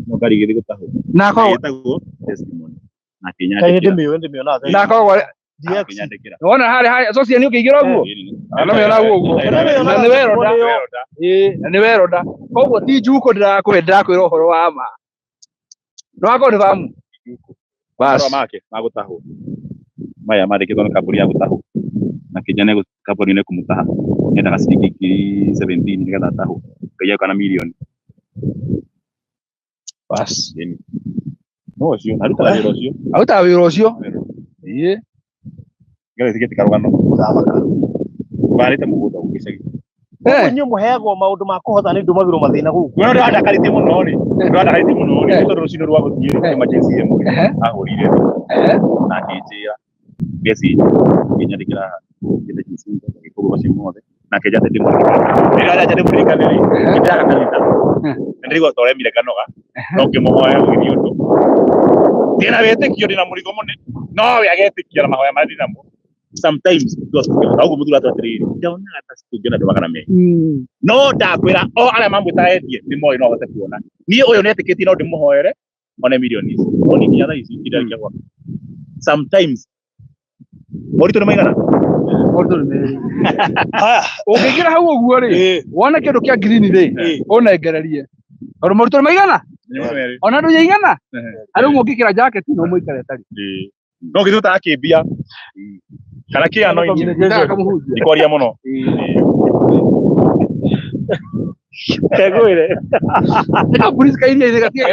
no ngari gĩthĩ gũtahwo na akorwo etagwo testimony na Kenya ndĩmĩona na akorwo wona harĩ social nĩ ũkĩingĩra ũguo ana me na guo na ni weroda na ni weroda koguo ti njuko ndirakwenda kwira uhoro wa ma no ako ni famu basi make magutahwo maya marikithwo ni kambuni ya gutahwo na kijana kambuni ni kumutaha nenda gaciringi 17 nigetha tahwo ngai kana milioni basi no cio aruta wira ucio ngere tiketi karugano barite mugunda ugicagi nyu muheagwo maundu ma kuhotha ni ndumagirwo mathina guku no ndakarite muno ri ndakarite muno ri tondu rucino rwa guthie emergency emu ahurire na kijia gesi kinyandikira kile kisinda gikugo bacimothe na kejate timu ngira aja ndimurika niri ndaka kanita ndirigo tore mire kanoga no kimuhoya githio ndu ndina wetikio ndina murigo munene no we agetikio na mahoya mari namo sometimes augo muthura twatiriri ndona ata situngena ndwagana me no ndakwira o aria mamwitaetie ni moi no hote kuona nie uyu netikiti no ndimuhoere one milioni oni kinya ici ndirarika kwa sometimes moritu ni maigana ukigira hau uguo ri wona kindu kia green ri unengererie oro moritu ni maigana ona ndu yaigana ari mungikira jacket no muikare tari no githuta akimbia kana kia no ingi ikwaria muno tegwire eka polisi kairia ile gatia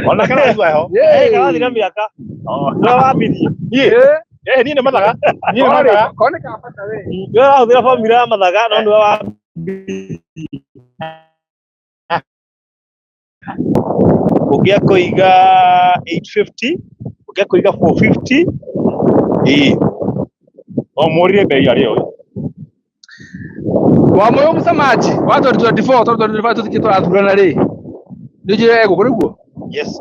ona kana igwa ho kana thina miaka no wambirie ni mathaga ni mathaga kone ka pata we yo rahuthira formula ya mathaga no ndu wa ugia kuiga 850 ugia kuiga 450 o morire bei ari yo wa moyo msamaji wa 2024 tuthurana ri ndijire gukuriguo yes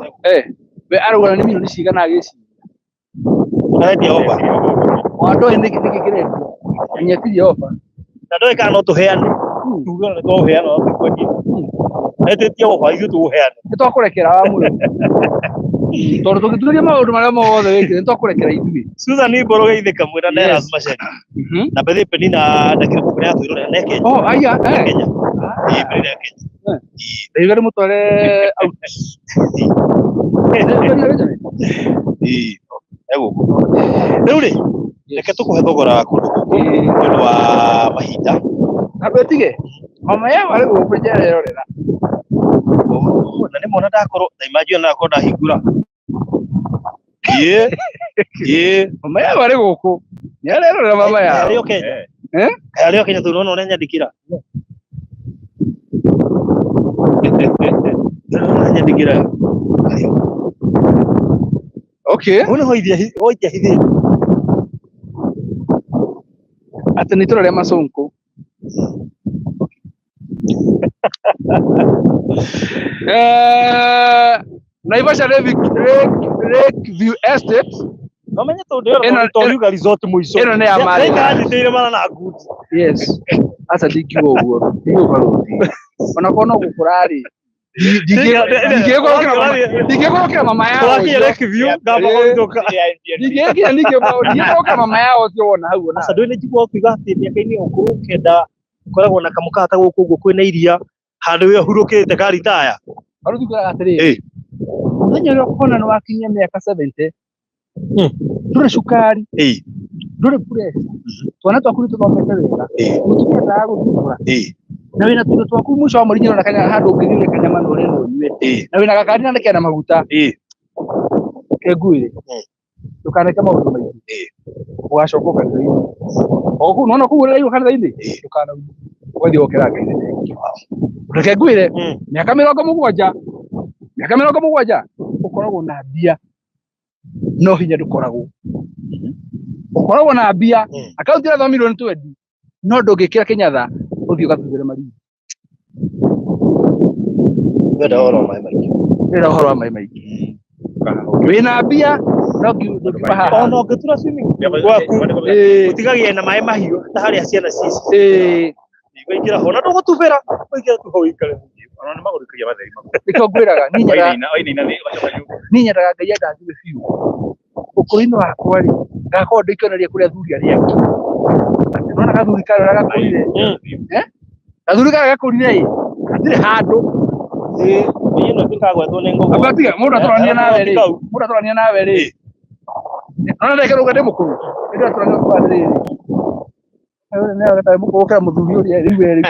we arugana ni milioni cigana agici ndio ofa wando ende kire nyekiri ofa na ndio kana tuheane tuga to heana no kwendie etetie ofa igu tuheane nitwakurekera wa muyo tondu tugituria maundu maria mothe wikire nitwakurekera ithuĩ Susan ni mboro geithika mwira na lazima ceni na bethe peni na ndakire kugura ya tuirore na Kenya aya Kenya peni ya Kenya ndivere mutware out ego riu ri reke tukuhe thogora kundu guku ndu wa mahinda abetige mama ya wale gukujera yorera na ni mona ndakorwo na imagine nako ndahingura mama ya wale guku ni arerora mama ya ari Kenya ari Kenya tu no nyandikira nyandikira okay una hoithia hithi ati ni turore masonko Naivasha Lake View Estate no menye to ndio to yuga resort muico eno ne amari nganditeire mana na good yes asa dikiwo uguo dikiwo baruti ona kono gukurari digekora mama yao twaki Lake View ngamba kutoka digekora mama yao tiona hau na asa ndio ne jigwa kwiga ati miaka-ini ukuru kenda koragwo na kamukata guku uguo kwina iria handu we hurukite karitaya aruthi kwa atiri muthenya uri kona no wakinya miaka 70 ndure cukari ndure pressure twana twakuri tuthomete wega mutumia ndaguthura na wina tundu twaku muco wa murinyo na kanya handu ungigire kanyama no reno nywe na wina gakari na kena maguta keguire tukaneka maundu maingi ugacoka kanitha oku nona kuura iyo kanitha-ini tukana wathi okera kanitha reke nguire miaka 70 ukoragwo na mbia no hinya ndukoragwo ukoragwo na mbia akaunti ya milioni 20 no ndungikira kinyatha uthio gathuthire mari wenda horo wa mai maiki wina mbia no ngibaha ono ngitura swimming gwaku utigagie na mai mahiu ta haria ciana cici igira hona ndugutubira igira tu ho ikare ona magurikagia matheri niko ngwiraga ninya nyendaga ngai ndathire biu ukuri-inĩ wakwa rĩ ngakorwo ndĩkĩoneria kũrĩa athuri arĩa angĩ nona gathuri karĩa gakũrire gathuri karĩa gakũrire ĩ gatirĩ handũ ĩno tikagwetwo nĩ ngũkũ abatiga mũndũ atũrania nawe rĩ nona ndekĩrũga ndĩ mũkũrũ nĩ atũrania kwa rĩrĩ mũkũrũkĩra mũthuri ũrĩa rĩu erĩ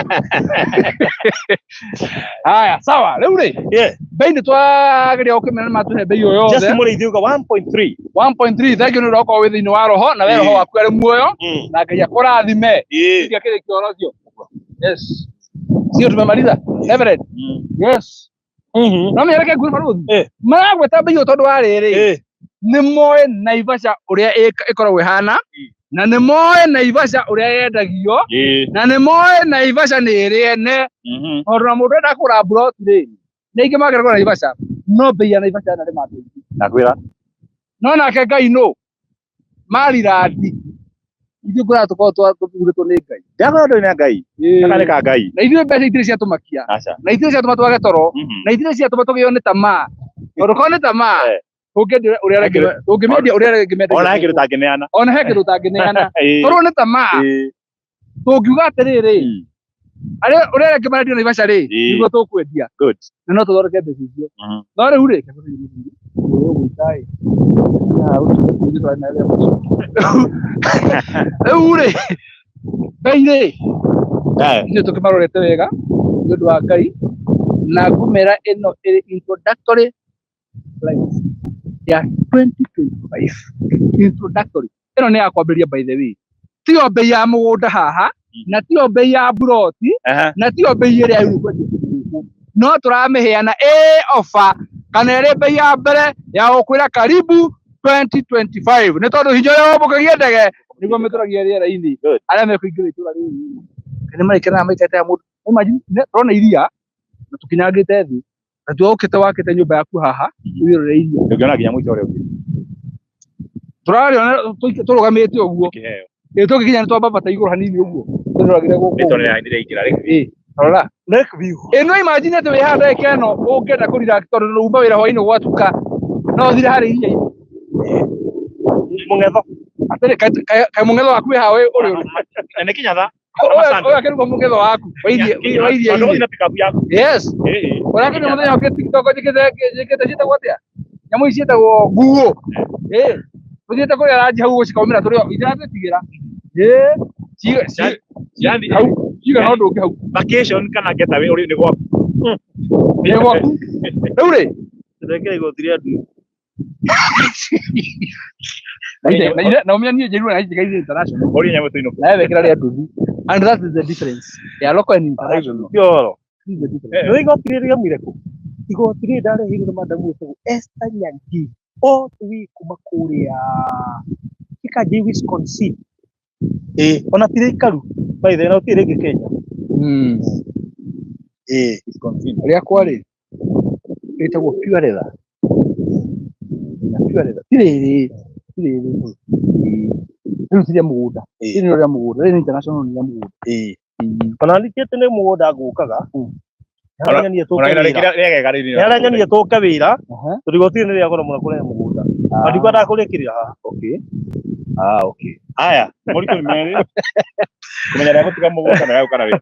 haya sawa rĩu rĩ bei nĩ twageria gũkĩmena matũhe bei o yothe just mũrĩithi uga 1.3 thank you nĩ ũrokorwo wĩ thĩinĩ wa roho na we roho waku arĩ muoyo na Ngai akũrathime iria kĩrĩ kĩonocio yes sio tumemaliza Everett yes no mĩereke nguo marũthi maragweta bei o tondũ wa rĩrĩ nĩ moĩ Naivasha ũrĩa ĩkoragwo ĩhana na nĩ moĩ Naivasha ũrĩa yendagio na nĩ moĩ Naivasha nĩ ĩrĩ ene tondũ na mũndũ enda kũgũra mburoti rĩ nĩ ingĩ magĩra kũgũra Naivasha no bei ya Naivasha nĩ matũ nakwĩra no nake Ngai no marirathi ithuĩ kũrĩa tũkorwo tũthurĩtwo nĩ Ngai ndakorwo ndũrĩ na Ngai kana ka Ngai na ithuĩ mbeca itirĩ ciatũmakia na itirĩ ciatũma twage toro na itirĩ ciatũma tũgĩo nĩ tamaa tondũ korwo nĩ tamaa ũngĩendia ũrĩa rĩngĩ mendagia ona he kĩndũ tangĩneana korwo nĩ tamaa tũngiuga atĩrĩrĩ ũrĩa rĩngĩ marendio Naivasha rĩ nĩguo tũkwendia na no tũthondeke mbeca icio no rĩu rĩ rĩu rĩ bei rĩ ithuĩ tũkĩmarorete wega nĩ ũndũ wa Ngai na ngũmera ĩno ĩrĩ introductory price ya 2025 introductory ĩno nĩ ya kwambĩrĩria by the way tio bei ya mũgũnda haha na tio bei ya buroti na tio bei ĩrĩa yũru no tũramĩheana offer kana ĩrĩ bei ya mbere ya gũkwĩra karibu 2025 nĩ tondũ hinya ũrĩa wamũkagia ndege nĩguo mĩtũragia rĩera-inĩ arĩa mekũingĩra itũra rĩu nĩ marĩkenaga maikate ya mũndũ imagine tũrona iria na tũkinyangĩte thĩ na tuokĩte wakĩte nyũmba yaku haha wĩrore iria ndũngĩona nginya mũico ũrĩa tũrarĩona tũrũgamĩte ũguo tũngĩkinya nĩ twambata igũrũ hanini ũguo tũroragĩre gũkũ rora lake view ĩno imagine atĩ wĩ haha ndagĩka ĩno ũngĩenda kũrira tondũ uma wĩra hwainĩ gwatuka no ũthire harĩa iria-inĩ mũng'etho atĩrĩ kaĩ mũng'etho waku wĩ haha ũrĩ nĩ kĩnyatha ũyũ akĩruga mũng'etho waku wa iria-inĩ yes ũrakĩruga mũthenya ũkĩ TikTok njĩkĩte ciĩtagwo atĩa nyamũ ici ciĩtagwo nguo tũthiĩte kũrĩa ranji hau cikaumĩra tũrĩ itiratwĩtigĩra ciga no ndũngĩ hau vacation kana getaway ũrĩ nĩ gwaku rĩu rĩ tũrekere igoti rĩa ndu na ũmenya niĩ njĩrua na ici Ngai international ũrĩ nyamũ tũinũ nawe wekĩra rĩa nduthi and that is the difference ya local and international yoro nĩ igoti rĩrĩa mire kũ igoti rĩrĩa ndarehirwo nĩ madamu wetagwo Esther Nyangi all the way kuma kũrĩa Kaji Wisconsin ona tirĩ ikaru by the way tirĩ rĩngĩ Kenya Wisconsin rĩa kwarĩ ĩtagwo pure leather tirĩ rĩu tirĩ mũgũnda tirĩ rĩa mũgũnda rĩu international rĩa mũgũnda kana ndikĩte nĩ mũgũnda ngũkaga Nyanyonie tũke wĩra tondũ igoti nĩ rĩa goro mũno kũrehe mũgũnda na ndikwenda kũrĩkĩrĩra haha haya mũritũ nĩ merĩ kũmenya rĩa gũtiga mũgũnda na gũkana wĩra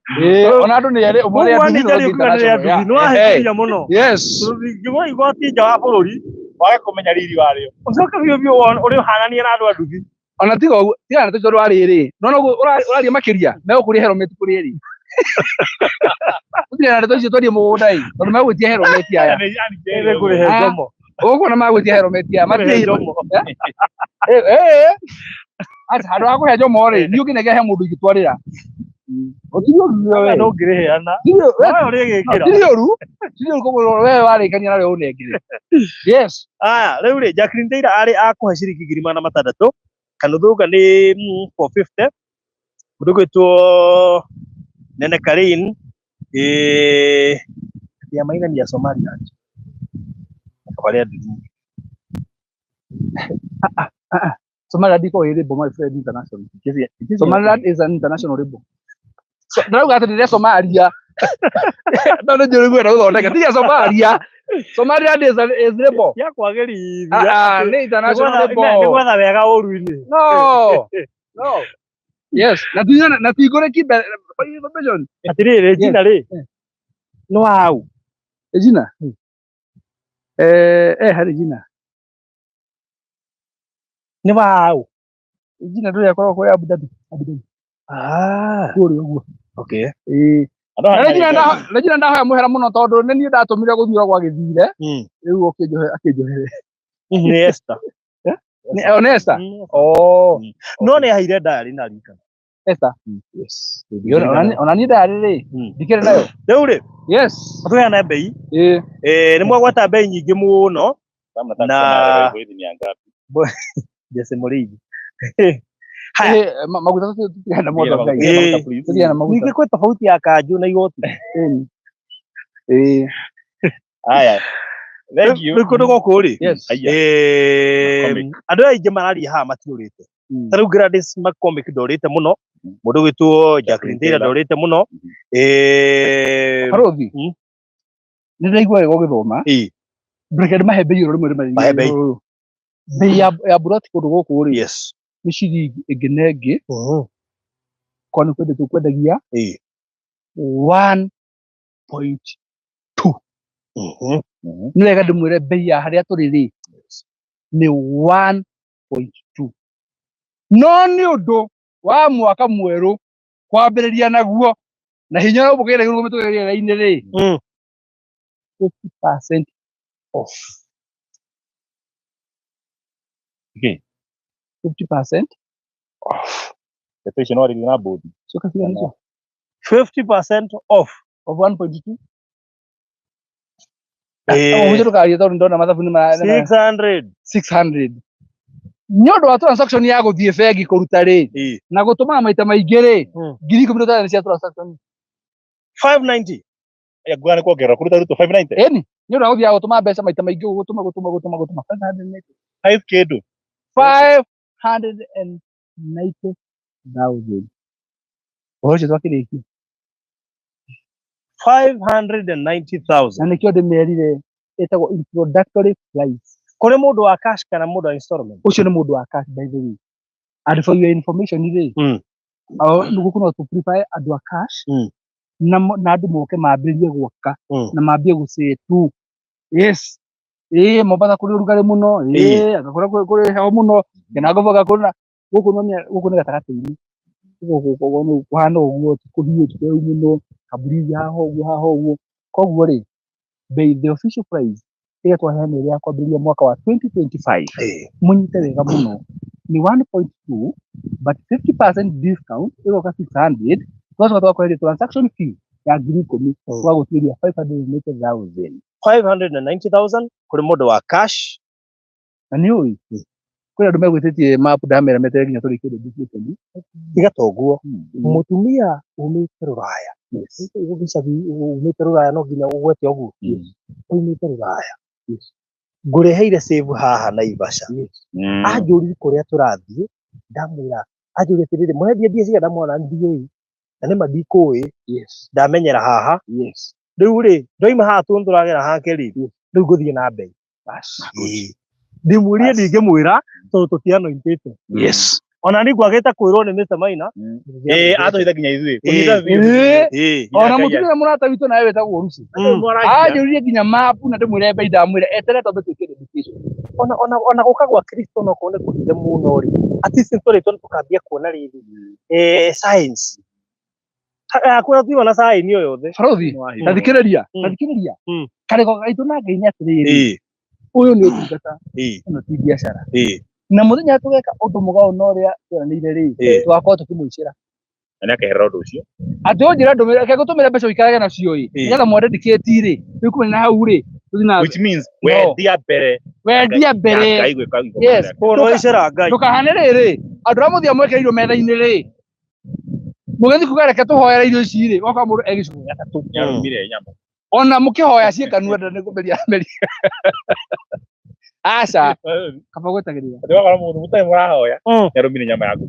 ona andũ nĩ erĩ ũmwe rĩa nduthi no ahĩkĩria mũno yes ingĩgwa igoti nja wa bũrũri wage kũmenya riri warĩo ũcoke biũ ũrĩ ũhananie na andũ a nduthi ona tiga ũguo tiga na tũtũ rĩrĩ no ũraria makĩria megũkũria helmet kũrĩ eri ũthiĩ na ndeto icio twendie mũgũnda tondũ megũgwĩtia helmet aya ũguo na magwĩtia helmet aya handũ ha kũhe njomo rĩ niĩ ũngĩnegea he mũndũ ingĩtwarĩra we warĩkania nawe ũnengere yes rĩu rĩ Jacqueline Taylor arĩ akũhe ciringi 6,000 kanũthũga nĩ 450 mũndũ gwĩtwo Nene Karin ya mainani ya Somaliland kabaria nduthi Somaliland iko ĩrĩbũ my friend international Somaliland is an international rebel ndauga atĩ ndĩrĩa Somalia no nĩ njũĩ gwĩra gũthondeka tiga Somalia Somaliland is labor. Ya kwagĩrithia. Ni international Nĩ labor. gwetha wega ũru-inĩ. No. No. Yes. Na tuigore kibe information. Atĩrĩrĩ Regina rĩ. Nĩ wa hau. Regina. Regina. Nĩ wa hau. Regina ndũrĩ akorwo kwa Abu Dhabi. Kũrĩ ũguo. Okay. Regina ndahoya mũhera mũno tondũ nĩ niĩ ndatũmire gũthiũra gwa gĩthire. Rĩu akĩnjohere. Nĩ Esther. Nĩ Esther. No nĩ aheire diary na rika. Esther. Yes. Ona niĩ diary rĩ. Ndikĩrĩ nayo. Rĩu rĩ. Yes. Tũheana mbei. Nĩ mwagwata mbei nyingĩ mũno. Na Jesse Murithi. Haya, maguta tukiana moto ngai. Tukiana maguta. Ningĩ kwĩ tofauti ya kanjũ na igoti. Haya. Thank you. Nĩ kũndũ gũkũ rĩ. Yes. Andũ aingĩ mararia haha matiũrĩte. Ta rĩu Gladys McCormick ndorĩte mũno. Mũndũ gwĩtwo Jacqueline Taylor ndorĩte mũno. Harothi. Nĩ ndaigua wega ũgĩthoma. Brigade mahe mbei ĩrĩ rĩmwe. Mahe mbei. Mbei ya buroti kũndũ gũkũ rĩ. Yes. Nĩ ciringi ĩngĩ na ĩngĩ. Kwa nĩ kwendete kwendagia 1.2. Nĩ wega ndĩmwĩre mbei ya harĩa tũrĩ rĩ nĩ 1.2. No nĩ ũndũ wa mwaka mwerũ kwambĩrĩria naguo na hinya no mũgĩre gũrũmĩ tũgereire rainĩ rĩ 50% off. 50% off. The no ari na bodi. So kafikia hicho 50% off of 1.2. Mwisho tukaria tondũ ndona mathabu nĩ 600. Nĩ ũndũ wa transaction ya gũthiĩ bengi kũruta rĩ na gũtũma maita maingĩ rĩ 15,000 cia transaction 590. Ya gwana kuongerera kũruta ruto 590. Nĩ ũndũ wa gũthiĩ gũtũma mbeca maita maingĩ gũtũma 590. 5k 590,000. Oje twakĩrĩkia 590,000. Na nĩkĩo ndĩmerire ĩtagwo introductory price. Kũrĩ mũndũ wa cash kana mũndũ wa installment? Ũcio nĩ mũndũ wa cash by the way. And for your information rĩ gũkũ no to prefer andũ a cash na andũ moke mambĩrĩrie gwaka na mambie gũcetu. Yes. Mombasa kũrĩ ũrugarĩ mũno. Agakora kũrĩ heho mũno. Kana ngovaga kũrĩ gũkũ nĩ gatagatĩ-inĩ. Gũkũ kũhana ũguo kũhiũ tũteu mũno. Kaburizi haha ũguo. Koguo rĩ bei the official price ĩrĩa twaheana ĩrĩa kwambĩrĩria mwaka wa 2025 mũnyite wega mũno ni 1.2 but 50% discount ĩgoka 600 twacoka twakũheria transaction fee ya 10,000 twa gũtuĩria 590,000. 590,000 kũrĩ mũndũ wa cash. Na nĩ ũĩ kũrĩ andũ megwĩtĩtie map ndamera metere nginya tũrĩkie ndĩngĩtĩni igatoguo mũtumia umĩte Rũraya. Umĩte Rũraya no nginya ũgwete ũguo. Umĩte Rũraya ngũreheire save haha Naivasha. Anjũrire kũrĩa tũrathiĩ ndamwĩra anjũrire atĩrĩrĩ mwendia mbia cia ndamwona ndiũĩ na nĩ mandikũĩ ndamenyera haha. Rĩu rĩ ndoima haha tũragera hake rĩ rĩu ngũthiĩ na mbei. Ndĩmwĩrie ndingĩmwĩra tondũ tũtianointĩte. Ona nĩ ngwagĩte kwĩrwo nĩ Mr. Maina. Atũitha nginya ithuĩ. Ona mũtumia mũrata witũ nawe wetagwo Rusi. Anjũrire nginya mapu na ndĩmwĩre mbei ndamwĩre eterere tondũ twĩkĩre education. Ona gũka gwa Kristo no kone kũhinde mũno rĩ. At least tũrĩtwo tũkambia kuona rĩrĩ. Science. Hakuna tu na saa inyo yothe. Farothi. Nathikĩrĩria. Karego gaitũ na Ngai nĩ atĩrĩrĩ. Ũyũ nĩ ũtungata. Ĩno ti biacara. Na mũthenya tũgeka ũndũ mũgao na ũrĩa tũranĩire rĩ twakorwo tũkĩmũicĩra. Na akehera ũndũ ũcio. Atĩ ũnjĩra ndũmĩrĩra kĩ gũtũmĩra mbeca ũikarage nacio ĩ. Nĩgetha mwandĩkĩti rĩ rĩu kumenya na hau rĩ. Which means wendia mbere. Yes. Ndũkahane rĩrĩ andũ arĩa mũthia mwĩkĩrĩirwo metha-inĩ rĩ. Mũgĩthiĩ kuga reke tũhoere irio ici rĩ oka mũndũ egĩcunjĩ gĩtatũ. Yarumire nyama. Ona mũkĩhoya ciĩkanua nda nĩ kũmeria aca kaba gwetagĩrĩra ndĩwakora mũndũ mũtarĩ mũrahoya yarumire nyama yaku.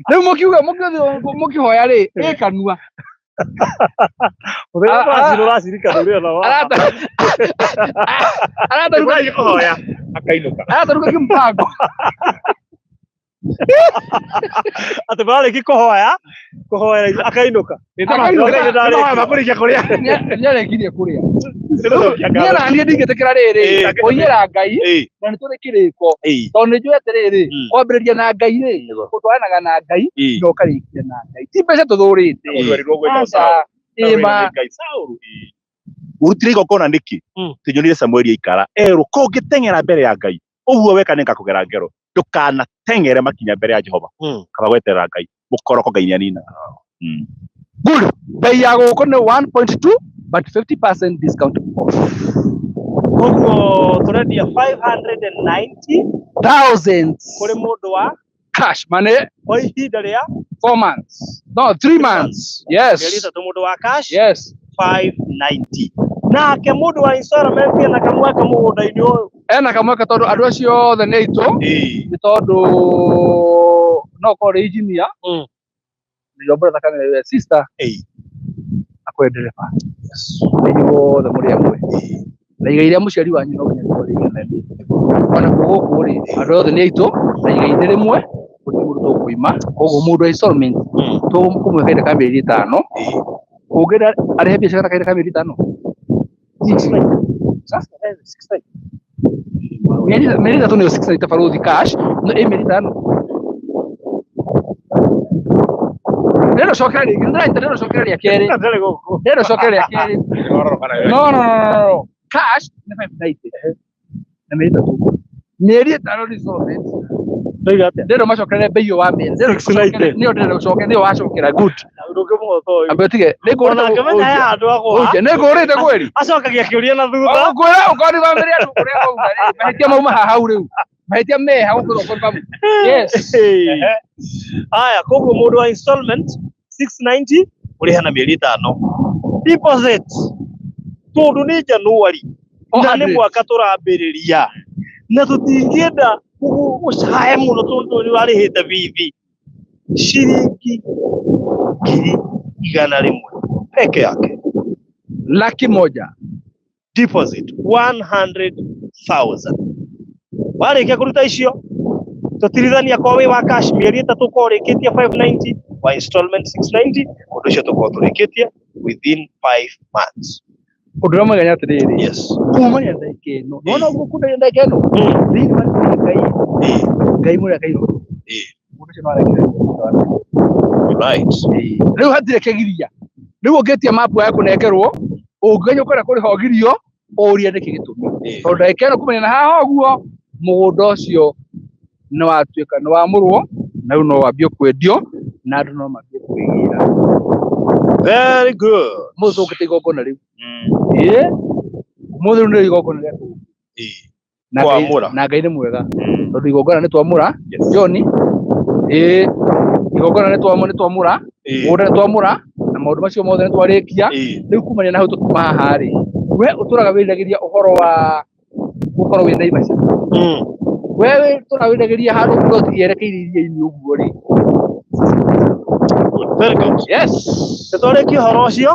Rĩu mũkiuga mũkĩhoya rĩ ĩkanua Uracirika ndio na arataruka kuhoya akainuka arataruka kimpango ati bariki kuhoya akainuka makurikia kuria nyarekirie kuria nyara ndiye ndingetekera riri kunyira Ngai na nituri kiriko tondu njue atiriri kwambiriria na Ngai ri gutwaranaga na Ngai no karikia na Ngai ti mbeca tuthurite urutire igongona niki tunyonire Samueli aikara erwo kungiteng'era mbere ya Ngai uguo weka nĩ ngakũgera ngero ndukanateng'ere makinya mbere ya Jehova kaba gweterera Ngai mukoroko Ngai nĩanina. Good. Bei ya gũkũ nĩ 1.2 but 50% discount off. Koguo turendia 590,000 kuri mundu wa cash money kwa ihinda ria 4 months. No, 3 months. Yes. Gelita tu mundu wa cash. Yes. 590. Na ke mundu wa installment na kamwaka mugunda-ini uyu. Ena kamwaka tondu andu acio othe ni aitu. Ni tondu no ko engineer. Ndio brother kana sister. Akwe dereva. Yes. Ndio the muri amwe. Na iria muciari wanyu no nginya kũrĩgana nĩ ona gũkũ rĩ andũ othe nĩ aitũ na igai rĩmwe mũndũ tũkũima koguo mũndũ installment tũkũmwe kaida ka mĩeri 5 ũngĩra arĩhe biacara kaida ka mĩeri 5 sasa 6 mĩeri 3 nĩ 6 tafaruthi cash no mĩeri 5 Nero shokeri ndio shokeri ya keri nero shokeri ya keri no cash ni 590 na mĩeri 3 mĩeri 5 ni solvent ndio macokere bei wa mbere ndio 690 ndio gũcokera ndio wacokera good ambetige nĩngũrĩte kemenya ya andũ agwa nĩngũrĩte kweri acokagia kĩũria na thutha ngwĩra ũkoni wa mbere andũ kũrĩa gũkari mahĩtia mauma hau rĩu mahĩtia me hau kũrĩa pamu yes haya koguo mũndũ wa installment 690 ũrĩha na mĩeri 5 deposit tondu ni Januari na ni mwaka turambĩrĩria na tutingĩenda gũcahe mũno tondu ni warĩhĩte bithi ciringi 100,000 peke yake $100,000 deposit 100,000 warĩkia kũruta icio tutirithania kwa wĩ wa cash mĩeri 3 kũrĩkĩtie 590 wa installment 690 ũndũ ũcio tũkorwo tũrĩkĩtie within 5 months. Ũndũ ũmwe ganya atirĩrĩ Yes. kumania ndagĩka ĩno nona ũguo kũndagĩa ndagĩka ĩno thĩinĩ wa Ngai mũrĩa Ngai mũndũ ũcio no arekire right rĩu hatirĩ kĩgiria rĩu ũngĩtia mapu ya kũnengerwo ũngĩnya ũkwenda kũrĩha ũgirio ũria nĩkĩ gĩtũmi tondũ ndagĩka ĩno kumania na haha ũguo mũgũnda ũcio nĩ watuĩka nĩ wamũrwo na rĩu no wambie kwendio na andũ no mambie kwĩgĩra. Very good. Mũndũ ũngĩte igongona rĩu mũndũ nĩ igongona rĩa twamũra na Ngai nĩ mwega tondũ igongona nĩ twamũra John igongona nĩ twamũra mũndũ nĩ twamũra na maũndũ macio mothe nĩ twarĩkia rĩu kumania na hau tũtuma haha rĩ we ũtũraga wĩriragĩria ũhoro wa gũkorwo wĩ na ibaca wewe tũrawĩriragĩria handũ plot yerekeire iria-inĩ ũguo rĩ. Very good. Yes. Tũtwarĩkia ũhoro ũcio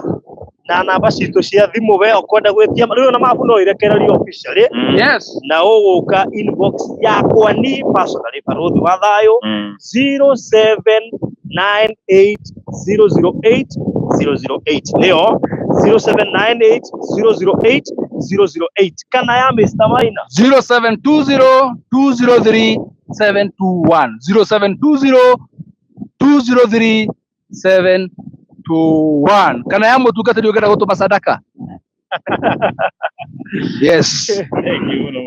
na namba citũ cia thimũ we ũkwenda gwĩtia rĩu na mabu no irekererio officially. Yes. Na ũgũka inbox yakwa ni personally Baruthi wa Thayũ 0798008008 nĩyo 0798008008 kana ya Mr. Maina 0720203721 0720203721 kana ya mũtungatĩri ũngĩenda gũtũma sadaka. Yes. Thank you muno.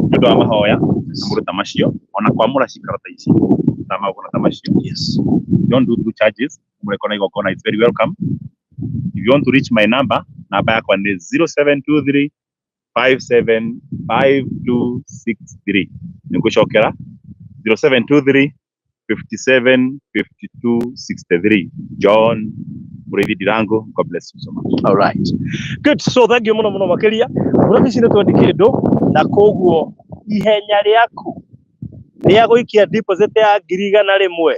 Nĩũndũ wa mahoya na mũndũ ta macio ona kwamũra cikaro ta ici na maũndũ ta macio. Yes. Don't do through charges. Mũreko na igongona is very welcome. If you want to reach my number, namba yakwa ni 0723575263. Nĩngũcokera 0723575263. John Muriithi Ndirango. God bless you so much. All right. Good. So thank you muno makiria. Mũrati cine twendi kindu na koguo ihenya rĩaku rĩa gũikia deposit ya 100,000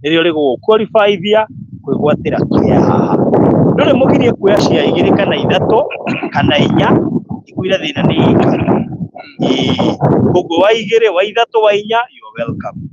nĩrĩo rĩgũqualifyithia kwigwatira kia haha ndure mugirie kuya cia 2 kana 3 kana 4 ikwira thina ni ika kogo wa 2 wa 3 wa 4 you are welcome